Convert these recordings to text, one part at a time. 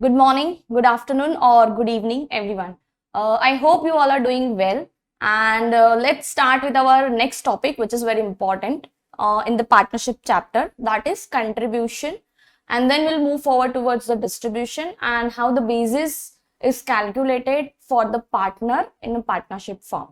Good morning, good afternoon, or good evening, everyone. I hope you all are doing well. And let's start with our next topic, which is very important in the partnership chapter, that is contribution. And then we'll move forward towards the distribution and how the basis is calculated for the partner in a partnership firm.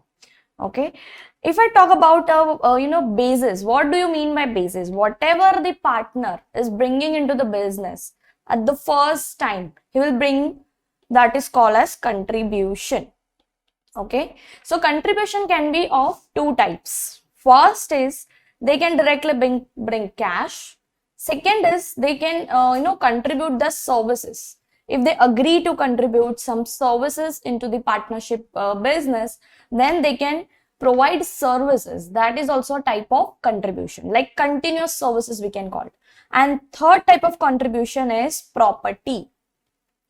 Okay. If I talk about basis, what do you mean by basis? Whatever the partner is bringing into the business at the first time, he will bring, that is called as contribution. Okay, so contribution can be of two types. First is they can directly bring cash. Second is they can contribute the services. If they agree to contribute some services into the partnership business, then they can provide services. That is also a type of contribution, like continuous services we can call it. And third type of contribution is property.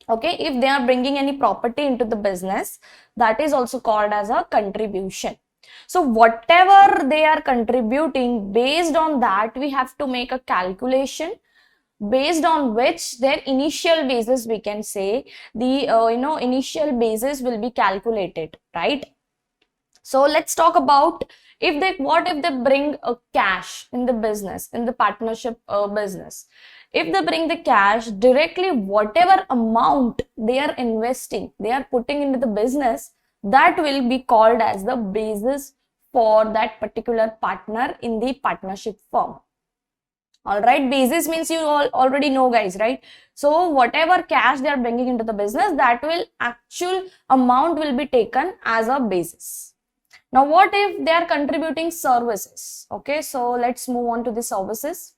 Okay, if they are bringing any property into the business, that is also called as a contribution. So whatever they are contributing, based on that we have to make a calculation based on which their initial basis, we can say the initial basis will be calculated, right? So let's talk about what if they bring a cash in the business, in the partnership business. If they bring the cash directly, whatever amount they are investing, they are putting into the business, that will be called as the basis for that particular partner in the partnership firm. All right, basis means you all already know, guys, right? So whatever cash they are bringing into the business, that will actual amount will be taken as a basis. Now, what if they are contributing services? Okay, so let's move on to the services.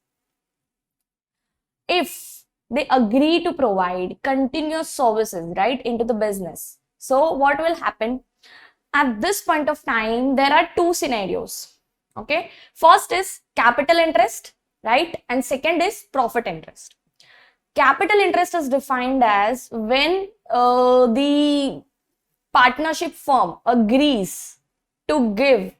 If they agree to provide continuous services, right, into the business, so what will happen? At this point of time, there are two scenarios. Okay, first is capital interest, right, and second is profit interest. Capital interest is defined as when the partnership firm agrees to give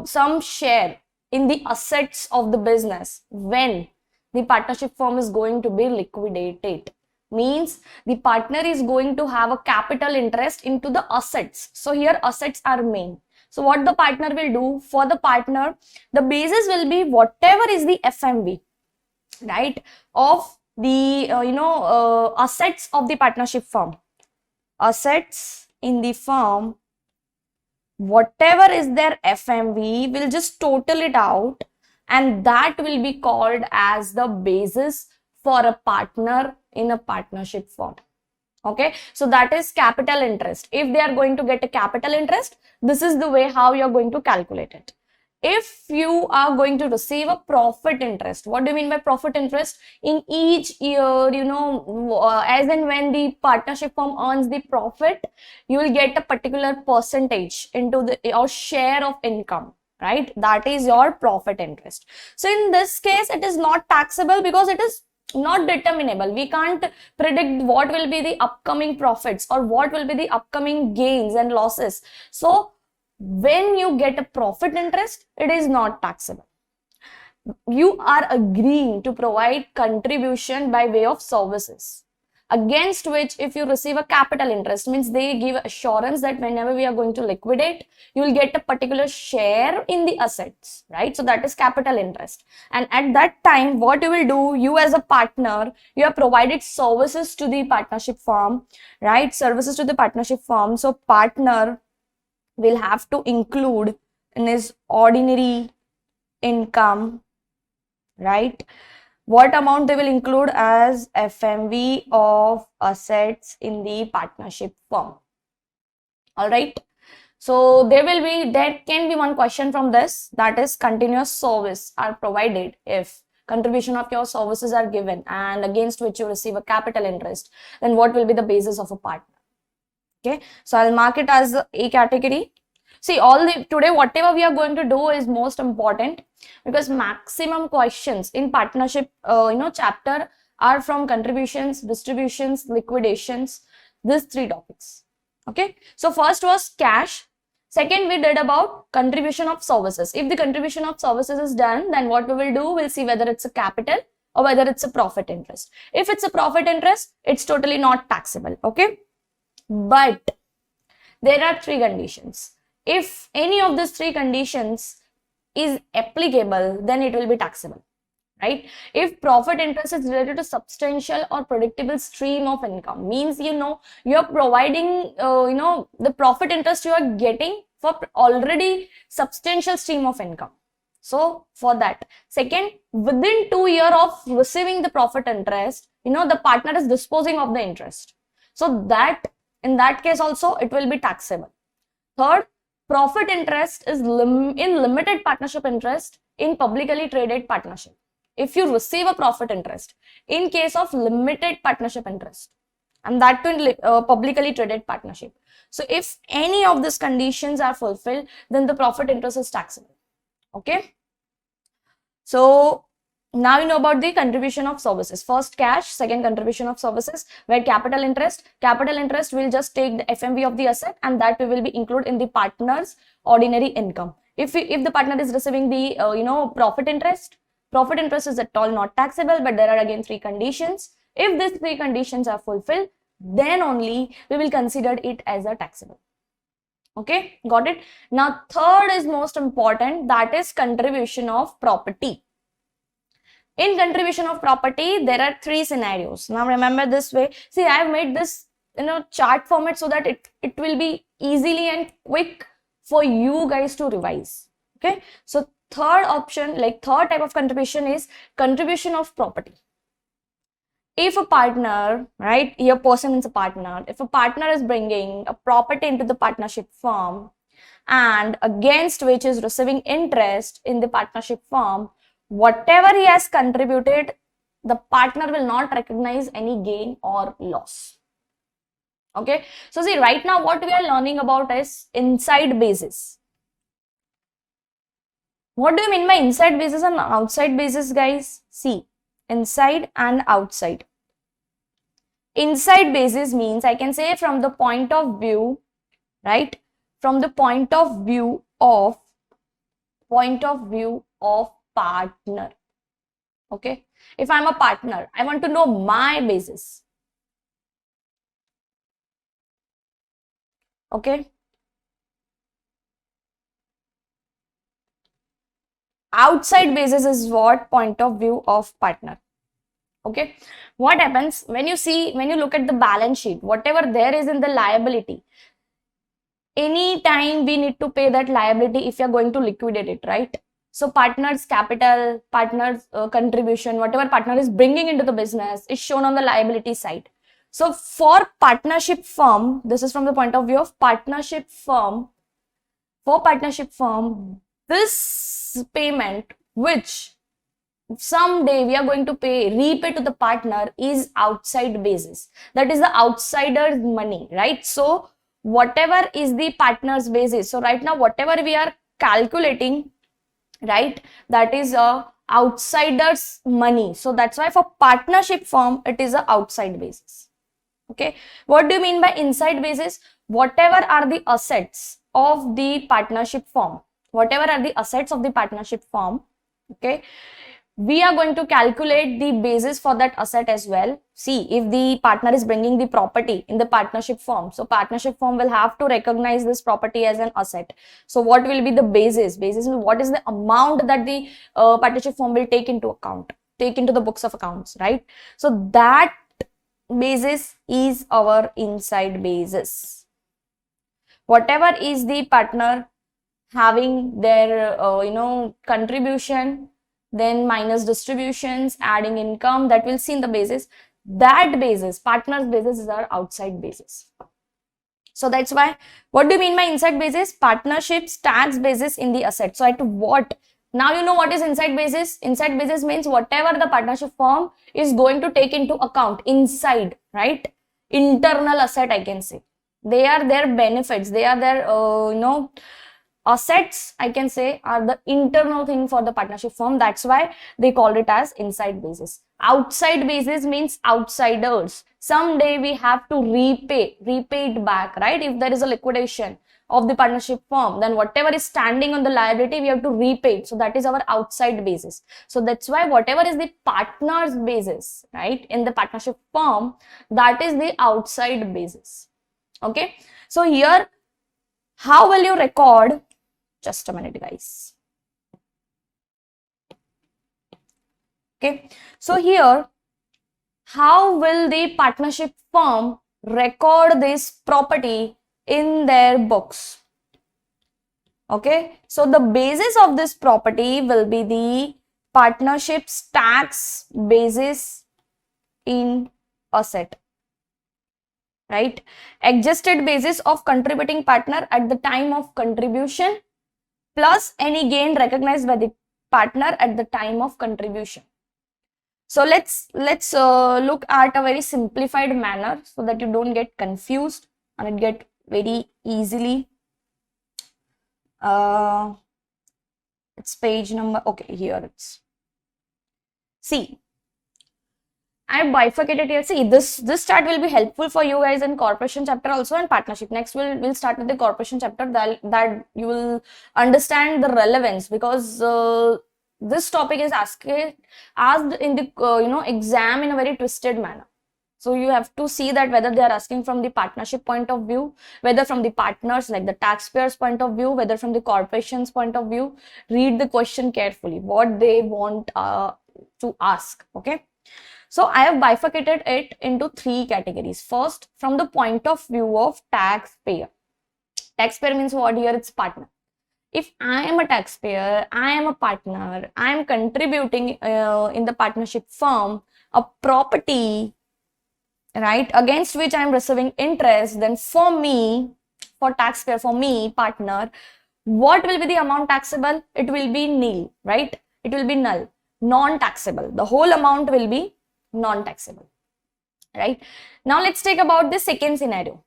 some share in the assets of the business when the partnership firm is going to be liquidated. Means the partner is going to have a capital interest into the assets. So here assets are main. So what the partner will do, for the partner, the basis will be whatever is the FMV, right, of the assets of the partnership firm. Assets in the firm, whatever is their FMV, will just total it out, and that will be called as the basis for a partner in a partnership firm. Okay, so that is capital interest. If they are going to get a capital interest, this is the way how you're going to calculate it. If you are going to receive a profit interest, what do you mean by profit interest? In each year, as and when the partnership firm earns the profit, you will get a particular percentage into your share of income, right? That is your profit interest. So in this case, it is not taxable because it is not determinable. We can't predict what will be the upcoming profits or what will be the upcoming gains and losses. So when you get a profit interest, it is not taxable. You are agreeing to provide contribution by way of services, against which if you receive a capital interest, means they give assurance that whenever we are going to liquidate, you will get a particular share in the assets, right? So that is capital interest. And at that time, what you will do, you as a partner, you have provided services to the partnership firm, right? Services to the partnership firm. So partner will have to include in his ordinary income, right, what amount they will include as FMV of assets in the partnership firm. All right, so there can be one question from this, that is continuous service are provided if contribution of your services are given and against which you receive a capital interest, then what will be the basis of a partner? Okay, so I'll mark it as a category. See, today whatever we are going to do is most important, because maximum questions in partnership chapter are from contributions, distributions, liquidations, these three topics. Okay, so first was cash. Second, we did about contribution of services. If the contribution of services is done, then what we will do, we'll see whether it's a capital or whether it's a profit interest. If it's a profit interest, it's totally not taxable. Okay. But there are three conditions. If any of these three conditions is applicable, then it will be taxable, right? If profit interest is related to substantial or predictable stream of income, means, you're providing, the profit interest you are getting for already substantial stream of income. So for that. Second, within 2 years of receiving the profit interest, the partner is disposing of the interest. So that, in that case also, it will be taxable. Third, profit interest is in limited partnership interest in publicly traded partnership. If you receive a profit interest in case of limited partnership interest, and that too in publicly traded partnership. So if any of these conditions are fulfilled, then the profit interest is taxable. Okay. So now you know about the contribution of services. First cash, second contribution of services, where capital interest will just take the FMV of the asset, and that we will be included in the partner's ordinary income. If the partner is receiving the profit interest is at all not taxable, but there are again three conditions. If these three conditions are fulfilled, then only we will consider it as a taxable. Okay, got it? Now third is most important, that is contribution of property. In contribution of property, there are three scenarios. Now remember this way. See, I have made this chart format so that it will be easily and quick for you guys to revise. Okay. So third option, third type of contribution is contribution of property. If a partner, right, your person is a partner, if a partner is bringing a property into the partnership firm and against which is receiving interest in the partnership firm, whatever he has contributed, the partner will not recognize any gain or loss. Okay. So see, right now what we are learning about is inside basis. What do you mean by inside basis and outside basis, guys? See, inside and outside. Inside basis means, I can say, from the point of view, right? From the point of view of partner. Okay. If I'm a partner, I want to know my basis. Okay. Outside basis is what? Point of view of partner. Okay. What happens when you look at the balance sheet, whatever there is in the liability, anytime we need to pay that liability if you're going to liquidate it, right? So partner's capital, partner's contribution, whatever partner is bringing into the business is shown on the liability side. So for partnership firm, this is from the point of view of partnership firm. For partnership firm, this payment which someday we are going to repay to the partner is outside basis. That is the outsider's money, right? So whatever is the partner's basis. So right now, whatever we are calculating, right, that is a outsider's money. So that's why for partnership firm, it is a outside basis. Okay. What do you mean by inside basis? Whatever are the assets of the partnership firm, whatever are the assets of the partnership firm, okay, we are going to calculate the basis for that asset as well. See, if the partner is bringing the property in the partnership firm, so partnership firm will have to recognize this property as an asset. So what will be the basis? Basis is what is the amount that the partnership firm will take into account, take into the books of accounts, right? So that basis is our inside basis. Whatever is the partner having their contribution, then minus distributions, adding income, that we'll see in the basis. That basis, partner's basis, is our outside basis. So that's why, what do you mean by inside basis? Partnership's tax basis in the asset. So at what? Now you know what is inside basis. Inside basis means whatever the partnership firm is going to take into account inside, right? Internal asset, I can say. They are their benefits. They are their, assets, I can say, are the internal thing for the partnership firm. That's why they called it as inside basis. Outside basis means outsiders. Someday we have to repay it back, right? If there is a liquidation, of the partnership firm, then whatever is standing on the liability, we have to repay it. So that is our outside basis. So that's why whatever is the partner's basis, right, in the partnership firm, that is the outside basis. Okay. So here, how will you record? Just a minute, guys. Okay. So here, how will the partnership firm record this property in their books? Okay, so the basis of this property will be the partnership's tax basis in asset, right? Adjusted basis of contributing partner at the time of contribution plus any gain recognized by the partner at the time of contribution. So let's look at a very simplified manner so that you don't get confused and it get very easily. It's page number, okay, here it's. See, I bifurcated here. See, this chart will be helpful for you guys in corporation chapter also and partnership. Next, we'll start with the corporation chapter that you will understand the relevance, because this topic is asked in the exam in a very twisted manner. So you have to see that whether they are asking from the partnership point of view, whether from the partners like the taxpayers point of view, whether from the corporation's point of view. Read the question carefully, what they want to ask. Okay. So I have bifurcated it into 3 categories. First, from the point of view of taxpayer. Taxpayer means what? Here it's partner. If I am a taxpayer, I am a partner, I am contributing in the partnership firm a property, right, against which I am receiving interest, then for me, for taxpayer, for me, partner, what will be the amount taxable? It will be nil, right? It will be null, non-taxable. The whole amount will be non-taxable, right? Now let's take about the second scenario.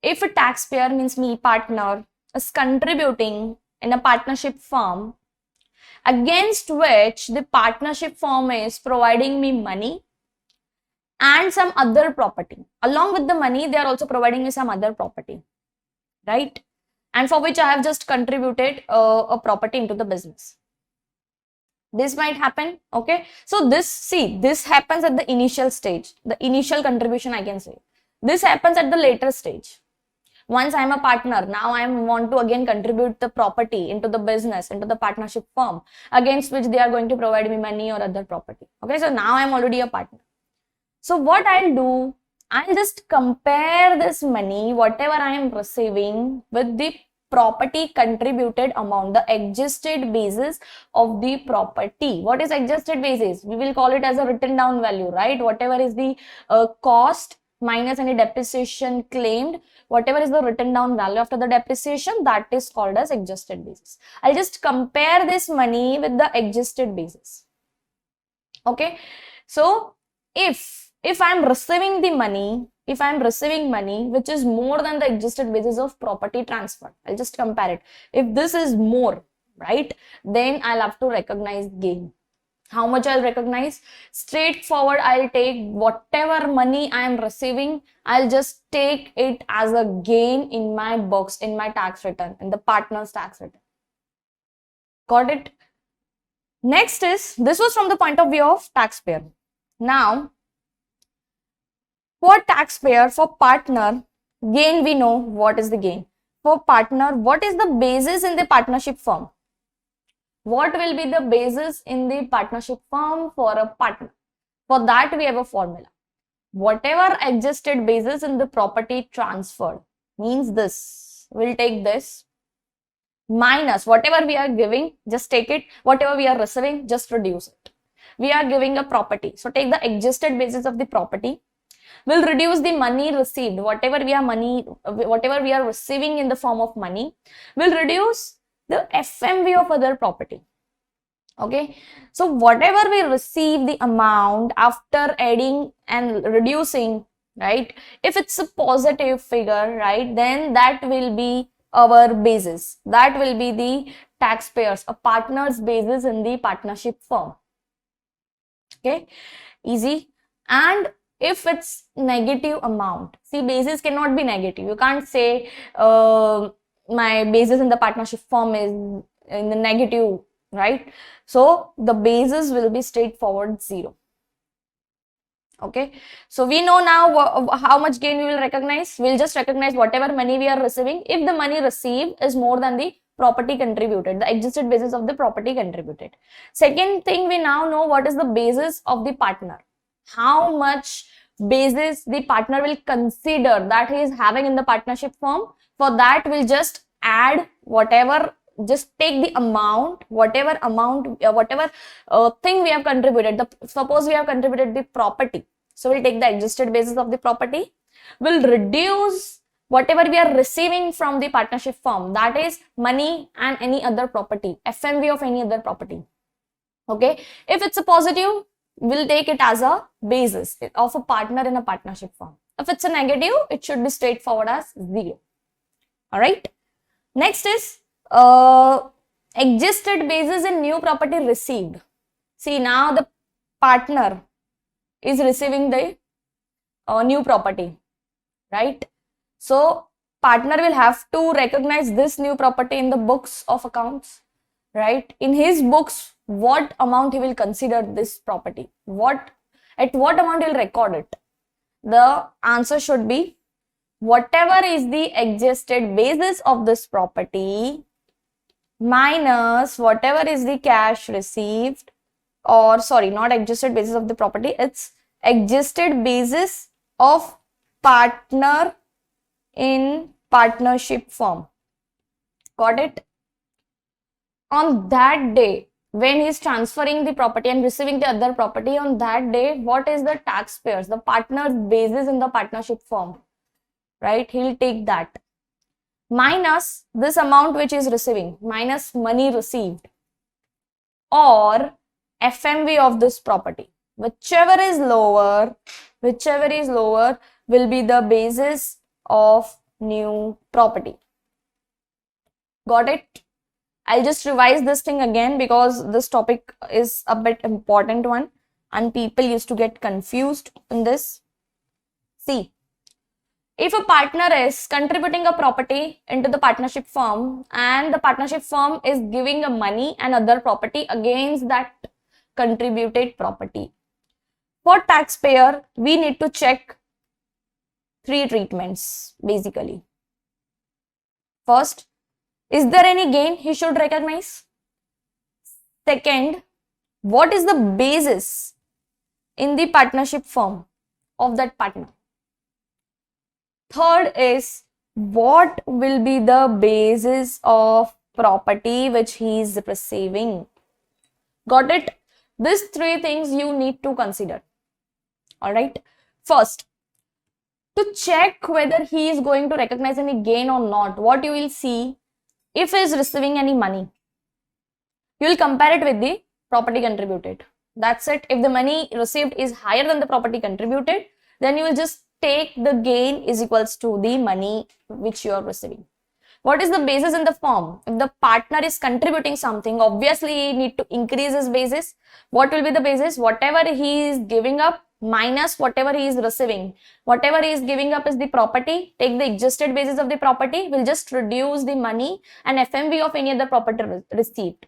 If a taxpayer, means me, partner, is contributing in a partnership firm against which the partnership firm is providing me money and some other property. Along with the money, they are also providing me some other property, right? And for which I have just contributed a property into the business. This might happen, okay? So this happens at the initial stage, the initial contribution, I can say. This happens at the later stage. Once I am a partner, now I want to again contribute the property into the business, into the partnership firm, against which they are going to provide me money or other property. Okay, so now I am already a partner. So what I'll do, I'll just compare this money, whatever I am receiving, with the property contributed amount, the adjusted basis of the property. What is adjusted basis? We will call it as a written down value, right? Whatever is the cost minus any depreciation claimed, whatever is the written down value after the depreciation, that is called as adjusted basis. I'll just compare this money with the adjusted basis. Okay, so if I'm receiving the money, if I'm receiving money which is more than the adjusted basis of property transfer, I'll just compare it. If this is more, right, then I'll have to recognize gain. How much I'll recognize? Straightforward, I'll take whatever money I am receiving, I'll just take it as a gain in my books, in my tax return, in the partner's tax return. Got it? Next is, this was from the point of view of taxpayer. Now, for taxpayer, for partner, gain, we know what is the gain. For partner, what is the basis in the partnership firm? What will be the basis in the partnership firm for a partner? For that, we have a formula. Whatever adjusted basis in the property transferred, means this, we'll take this, minus whatever we are giving, just take it, whatever we are receiving, just reduce it. We are giving a property, so take the adjusted basis of the property, will reduce the money received, whatever we are receiving in the form of money, will reduce the FMV of other property. Okay, so whatever we receive the amount after adding and reducing, right, if it's a positive figure, right, then that will be our basis, that will be the taxpayers, a partner's basis in the partnership firm. Okay, easy. And if it's negative amount, see, basis cannot be negative. You can't say my basis in the partnership form is in the negative, right? So the basis will be straightforward 0. Okay, so we know now how much gain we will recognize. We'll just recognize whatever money we are receiving if the money received is more than the property contributed, the adjusted basis of the property contributed. Second thing, we now know what is the basis of the partner, how much basis the partner will consider that he is having in the partnership firm. For that, we'll just add whatever, just take the amount, whatever amount, whatever thing we have contributed. Suppose we have contributed the property, so we'll take the adjusted basis of the property. We'll reduce whatever we are receiving from the partnership firm, that is money and any other property, FMV of any other property. Okay, if it's a positive, we'll take it as a basis of a partner in a partnership firm. If it's a negative, it should be straightforward as 0. All right. Next is adjusted basis in new property received. See, now the partner is receiving the new property, right? So partner will have to recognize this new property in the books of accounts, right? In his books, what amount he will consider this property, at what amount he will record it. The answer should be whatever is the adjusted basis of this property minus whatever is the cash received, or sorry, not adjusted basis of the property, it's adjusted basis of partner in partnership firm. Got it? On that day, when he is transferring the property and receiving the other property, on that day, what is the taxpayers, the partner's basis in the partnership firm, right? He'll take that minus this amount which is receiving, minus money received, or FMV of this property. Whichever is lower will be the basis of new property. Got it? I'll just revise this thing again because this topic is a bit important one and people used to get confused in this. See, if a partner is contributing a property into the partnership firm and the partnership firm is giving a money and other property against that contributed property, for taxpayer, we need to check 3 treatments basically. First, is there any gain he should recognize? Second, what is the basis in the partnership firm of that partner? Third is, what will be the basis of property which he is receiving? Got it? These 3 things you need to consider. All right. First, to check whether he is going to recognize any gain or not, what you will see, if he is receiving any money, you will compare it with the property contributed. That's it. If the money received is higher than the property contributed, then you will just take the gain is equals to the money which you are receiving. What is the basis in the firm? If the partner is contributing something, obviously you need to increase his basis. What will be the basis? Whatever he is giving up minus whatever he is receiving. Whatever he is giving up is the property. Take the adjusted basis of the property. We'll just reduce the money and FMV of any other property received.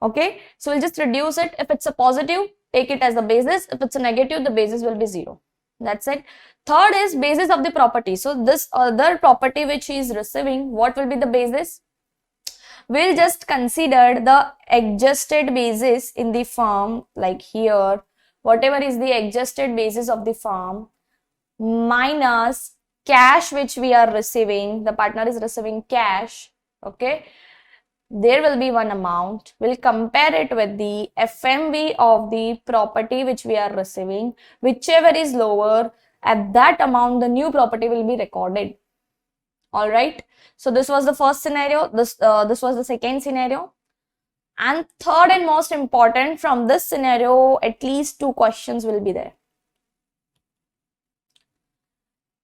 Okay, so we'll just reduce it. If it's a positive, take it as the basis. If it's a negative, the basis will be 0. That's it. Third is basis of the property. So this other property which he is receiving, what will be the basis? We'll just consider the adjusted basis in the firm, like here, whatever is the adjusted basis of the firm minus cash which we are receiving. The partner is receiving cash. Okay, there will be one amount. We'll compare it with the FMV of the property which we are receiving. Whichever is lower, at that amount the new property will be recorded. All right, so this was the first scenario. This was the second scenario. And third and most important, from this scenario, at least 2 questions will be there.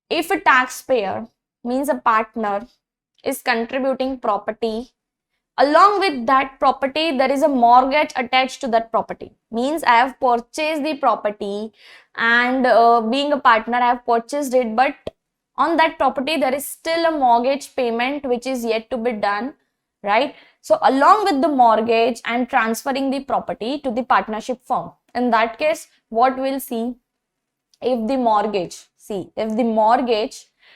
If a taxpayer, means a partner, is contributing property, along with that property, there is a mortgage attached to that property. Means I have purchased the property and being a partner, I have purchased it, but on that property there is still a mortgage payment which is yet to be done, right? So along with the mortgage and transferring the property to the partnership firm, in that case what we'll see, if the mortgage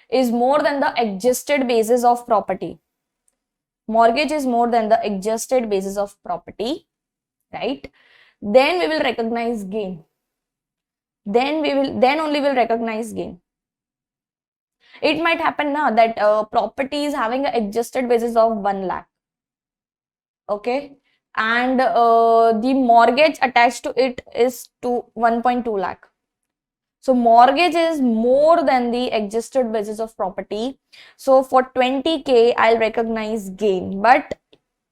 is more than the adjusted basis of property, mortgage is more than the adjusted basis of property, right, then we will recognize gain. Then only we'll recognize gain. It might happen now that property is having an adjusted basis of 1 lakh, okay, and the mortgage attached to it is to 1.2 lakh. So mortgage is more than the adjusted basis of property. So for 20k, I'll recognize gain. But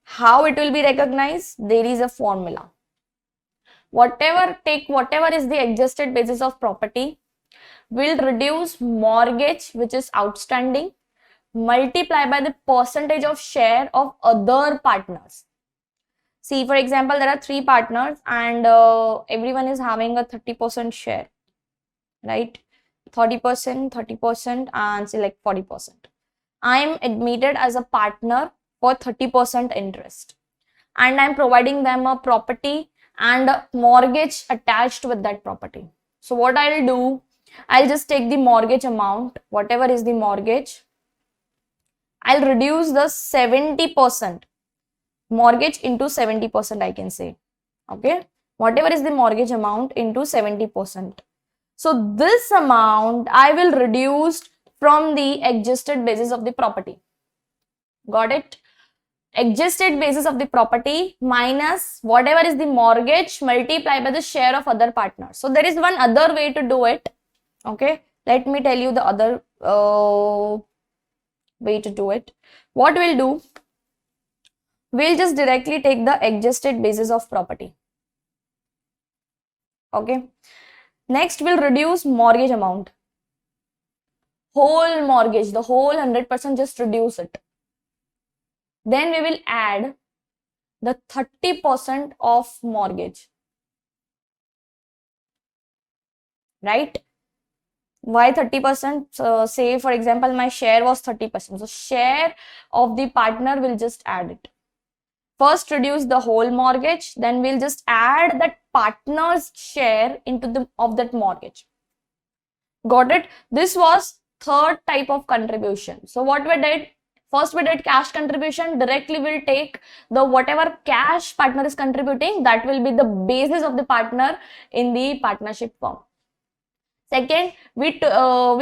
how it will be recognized? There is a formula. Whatever is the adjusted basis of property, will reduce mortgage which is outstanding, multiply by the percentage of share of other partners. See, for example, there are 3 partners and everyone is having a 30% share, right? 30%, and say like 40%. I am admitted as a partner for 30% interest, and I'm providing them a property and a mortgage attached with that property. So what I'll do, I'll just take the mortgage amount, whatever is the mortgage, I'll reduce the 70% mortgage into 70%, I can say, okay, whatever is the mortgage amount into 70%. So this amount I will reduce from the adjusted basis of the property. Got it? Adjusted basis of the property minus whatever is the mortgage multiplied by the share of other partners. So there is one other way to do it. Okay, let me tell you the other way to do it. What we'll do, we'll just directly take the adjusted basis of property. Okay, next we'll reduce mortgage amount, whole mortgage, the whole 100%, just reduce it. Then we will add the 30% of mortgage, right? Why 30%? So say for example my share was 30%, so share of the partner will just add it. First reduce the whole mortgage, then we'll just add that partner's share into the of that mortgage. Got it? This was third type of contribution. So what we did, first we did cash contribution. Directly we'll take the whatever cash partner is contributing, that will be the basis of the partner in the partnership firm. Second, we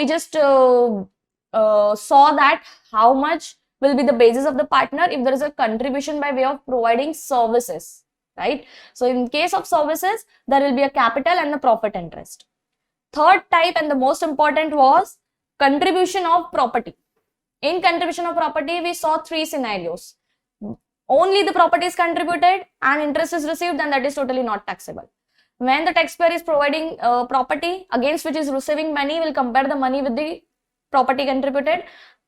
just saw that how much will be the basis of the partner if there is a contribution by way of providing services, right? So in case of services, there will be a capital and the profit interest. Third type and the most important was contribution of property. In contribution of property, we saw 3 scenarios. Only the property is contributed and interest is received, then that is totally not taxable. When the taxpayer is providing property against which is receiving money, we'll compare the money with the property contributed,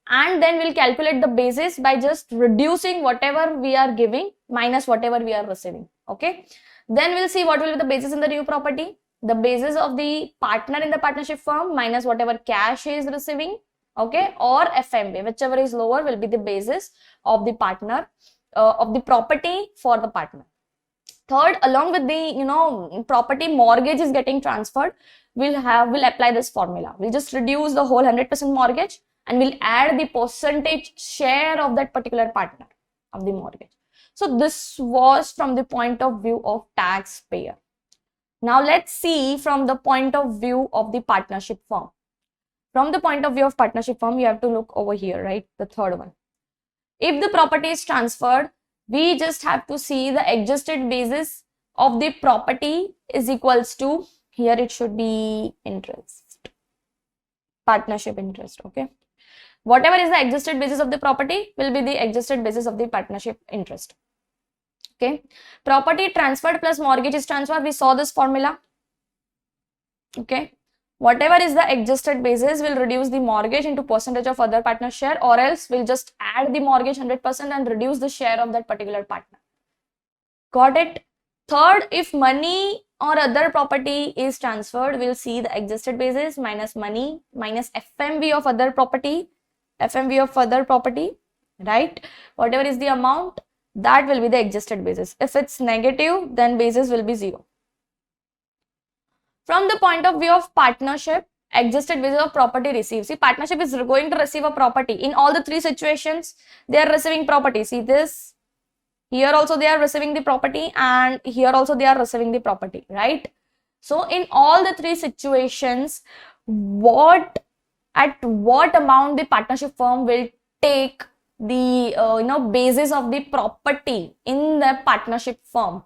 and then we'll calculate the basis by just reducing whatever we are giving minus whatever we are receiving. Okay, then we'll see what will be the basis in the new property, the basis of the partner in the partnership firm minus whatever cash he is receiving, okay, or FMB, whichever is lower will be the basis of the partner of the property for the partner. Third, along with the property mortgage is getting transferred, we'll apply this formula. We'll just reduce the whole 100% mortgage and we'll add the percentage share of that particular partner of the mortgage. So this was from the point of view of taxpayer. Now let's see from the point of view of the partnership firm. From the point of view of partnership firm, you have to look over here, right? The third one. If the property is transferred, we just have to see the adjusted basis of the property is equals to, here it should be interest, partnership interest, okay? Whatever is the adjusted basis of the property will be the adjusted basis of the partnership interest, okay? Property transferred plus mortgage is transferred, we saw this formula, okay? Whatever is the adjusted basis will reduce the mortgage into percentage of other partner share, or else we'll just add the mortgage 100% and reduce the share of that particular partner. Got it? Third, if money or other property is transferred, we'll see the adjusted basis minus money minus FMV of other property, right? Whatever is the amount, that will be the adjusted basis. If it's negative, then basis will be 0. From the point of view of partnership, adjusted basis of property received. See, partnership is going to receive a property. In all the 3 situations, they are receiving property. See this, here also they are receiving the property, and here also they are receiving the property, right? So in all the 3 situations, at what amount the partnership firm will take the basis of the property in the partnership firm.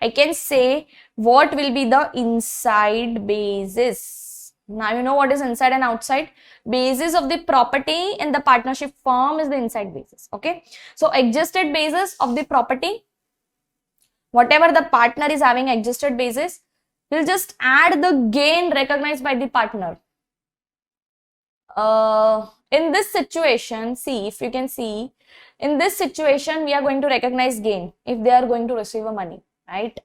I can say what will be the inside basis. Now you know what is inside and outside. Basis of the property in the partnership firm is the inside basis. Okay. So adjusted basis of the property, whatever the partner is having adjusted basis, we'll just add the gain recognized by the partner. In this situation, see, if you can see, in this situation, we are going to recognize gain if they are going to receive a money, right?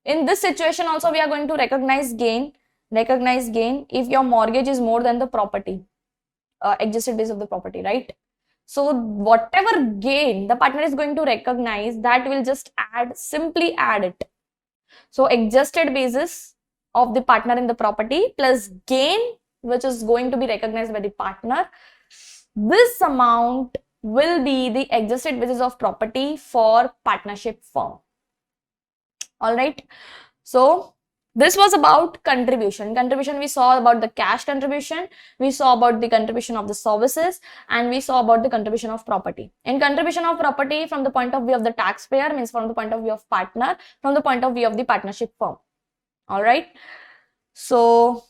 In this situation also, we are going to recognize gain if your mortgage is more than the property, adjusted base of the property, right? So whatever gain the partner is going to recognize, that will just simply add it. So adjusted basis of the partner in the property plus gain which is going to be recognized by the partner, this amount will be the adjusted basis of property for partnership firm. All right. So this was about contribution. We saw about the cash contribution, we saw about the contribution of the services, and we saw about the contribution of property. In contribution of property, from the point of view of the taxpayer, means from the point of view of partner, from the point of view of the partnership firm. All right. So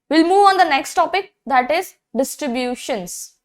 we'll move on the next topic, that is distributions.